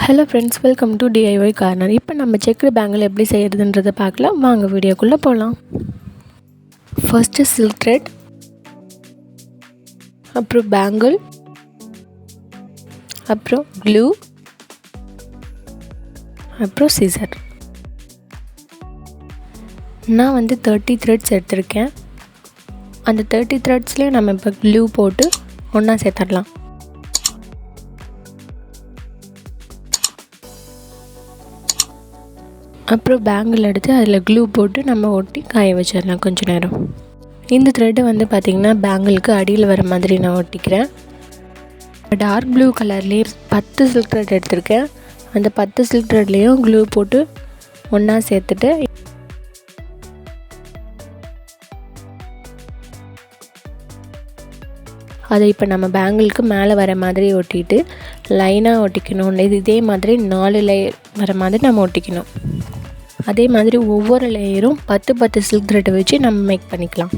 Hello friends, welcome to DIY corner. இப்போ நம்ம checked bangle எப்படி செய்யறதுன்றதை பார்க்கலாம். வாங்க வீடியோக்குள்ள போலாம். ஃபர்ஸ்ட் silk thread, அப்புறம் பேங்கிள், அப்புறம் glue, அப்புறம் scissor. நான் 30 threads எடுத்திருக்கேன். அந்த 30 threadsலயே நம்ம இப்போ glue போட்டு ஒண்ணா சேர்த்தறலாம். அப்புறம் பேங்கிள் எடுத்து அதில் க்ளூ போட்டு நம்ம ஒட்டி காய வச்சிடலாம் கொஞ்ச நேரம். இந்த த்ரெட்டை பார்த்திங்கன்னா பேங்கிளுக்கு அடியில் வர மாதிரி நான் ஒட்டிக்கிறேன். டார்க் ப்ளூ கலர்லேயே 10 சில்க் த்ரெட் எடுத்திருக்கேன். அந்த 10 சில்க் த்ரெட்லேயும் க்ளூ போட்டு ஒன்றா சேர்த்துட்டு அதை இப்போ நம்ம பேங்கிளுக்கு மேலே வர மாதிரி ஒட்டிட்டு லைனாக ஒட்டிக்கணும். இதே மாதிரி 4 லேயர் வர மாதிரி நம்ம ஒட்டிக்கணும். அதே மாதிரி ஒவ்வொரு லேயரும் 10 சில்க் த்ரெட்டை வச்சு நம்ம மேக் பண்ணிக்கலாம்.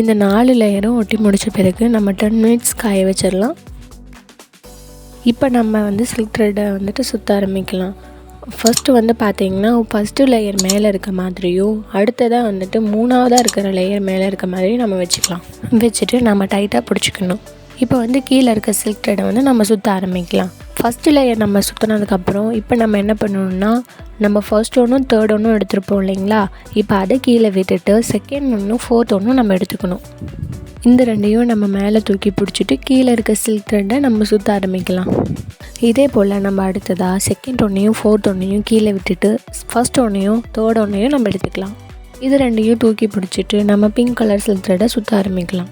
இந்த 4 லேயரும் ஒட்டி முடிச்ச பிறகு நம்ம 10 மினிட்ஸ் காய வச்சிடலாம். இப்போ நம்ம சில்க் த்ரெட்டை சுற்ற ஆரம்பிக்கலாம். ஃபர்ஸ்ட்டு பார்த்தீங்கன்னா ஃபஸ்ட்டு லேயர் மேலே இருக்க மாதிரியும் அடுத்ததாக மூணாவதாக இருக்கிற லேயர் மேலே இருக்க மாதிரியும் நம்ம வச்சுக்கலாம். வச்சுட்டு நம்ம டைட்டாக பிடிச்சிக்கணும். இப்போ கீழே இருக்க சில்க் த்ரெட்டை நம்ம சுற்ற ஆரம்பிக்கலாம். ஃபஸ்ட்டு லேயர் நம்ம சுற்றினதுக்கப்புறம் இப்போ நம்ம என்ன பண்ணணும்னா நம்ம ஃபர்ஸ்ட் ஒன்றும் தேர்ட் ஒன்றும் எடுத்துருப்போம் இல்லைங்களா. இப்போ அதை கீழே விட்டுட்டு செகண்ட் ஒன்றும் ஃபோர்த் ஒன்றும் நம்ம எடுத்துக்கணும். இந்த ரெண்டையும் நம்ம மேலே தூக்கி பிடிச்சிட்டு கீழே இருக்க சில்க் த்ரெட்டை நம்ம சுற்ற ஆரம்பிக்கலாம். இதே போல் நம்ம அடுத்ததாக செகண்ட் ஒன்றையும் ஃபோர்த் ஒன்றையும் கீழே விட்டுட்டு ஃபர்ஸ்ட் ஒன்றையும் தேர்ட் ஒன்றையும் நம்ம எடுத்துக்கலாம். இது ரெண்டையும் தூக்கி பிடிச்சிட்டு நம்ம பிங்க் கலர் சில்க் த்ரெட்டை சுற்ற ஆரம்பிக்கலாம்.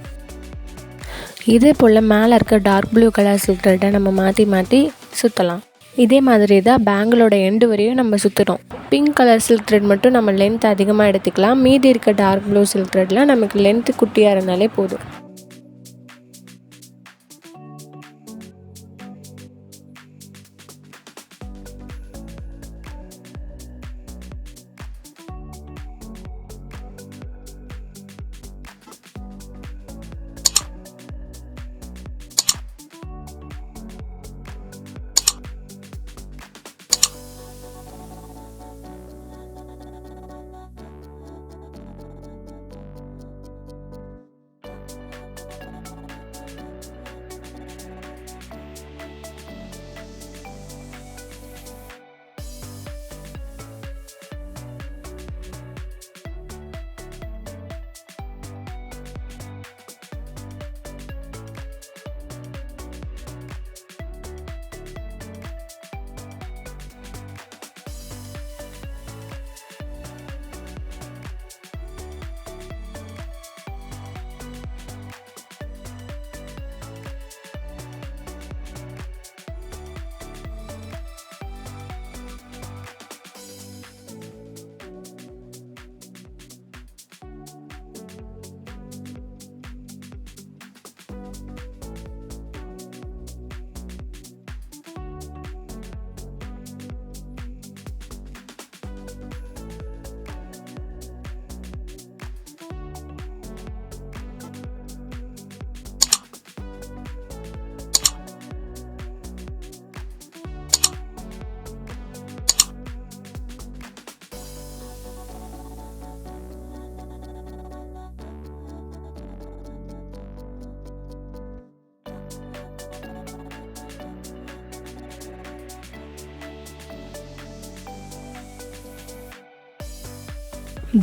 இதே போல் மேலே இருக்க டார்க் ப்ளூ கலர் சில்க் த்ரெட்டை நம்ம மாற்றி சுற்றலாம். இதே மாதிரி தான் பேங்கிளோட எண்டு வரையும் நம்ம சுற்றுறோம். பிங்க் கலர் சில்க் த்ரெட் மட்டும் நம்ம லென்த் அதிகமாக எடுத்துக்கலாம். மீதி இருக்க டார்க் ப்ளூ சில்க் த்ரெட்டில் நமக்கு லென்த்து குட்டியாக இருந்தாலே போதும்.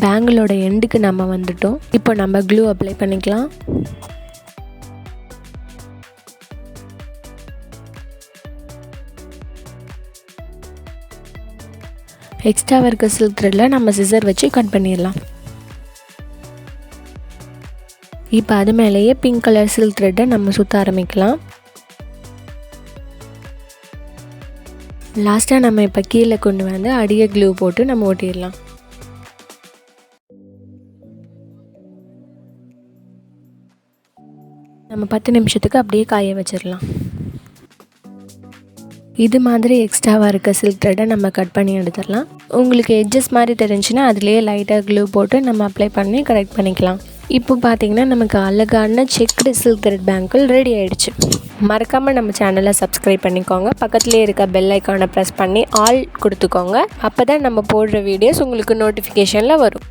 பேங்கிளோட எண்டுக்கு நம்ம வந்துட்டோம். இப்போ நம்ம க்ளூ அப்ளை பண்ணிக்கலாம். எக்ஸ்ட்ராவாக இருக்க சில்க் த்ரெட்டில் நம்ம சிசர் வச்சு கட் பண்ணிடலாம். இப்போ அது மேலேயே பிங்க் கலர் சில்க் த்ரெட்டை நம்ம சுற்ற ஆரம்பிக்கலாம். லாஸ்ட்டாக நம்ம இப்போ கீழே கொண்டு வந்து அடியை க்ளூ போட்டு நம்ம ஒட்டிடலாம். நம்ம 10 நிமிஷத்துக்கு அப்படியே காய வச்சிடலாம். இது மாதிரி எக்ஸ்ட்ராவாக இருக்க சில்க் த்ரெட்டை நம்ம கட் பண்ணி எடுத்துடலாம். உங்களுக்கு எட்ஜஸ் மாதிரி தெரிஞ்சுன்னா அதுலேயே லைட்டாக க்ளூ போட்டு நம்ம அப்ளை பண்ணி கரெக்ட் பண்ணிக்கலாம். இப்போ பார்த்திங்கன்னா நமக்கு அழகான checked silk thread bangle ready ஆகிடுச்சு. மறக்காமல் நம்ம சேனலை சப்ஸ்கிரைப் பண்ணிக்கோங்க. பக்கத்துலேயே இருக்க பெல் ஐக்கானை ப்ரெஸ் பண்ணி ஆல் கொடுத்துக்கோங்க. அப்போ தான் நம்ம போடுற வீடியோஸ் உங்களுக்கு நோட்டிஃபிகேஷனில் வரும்.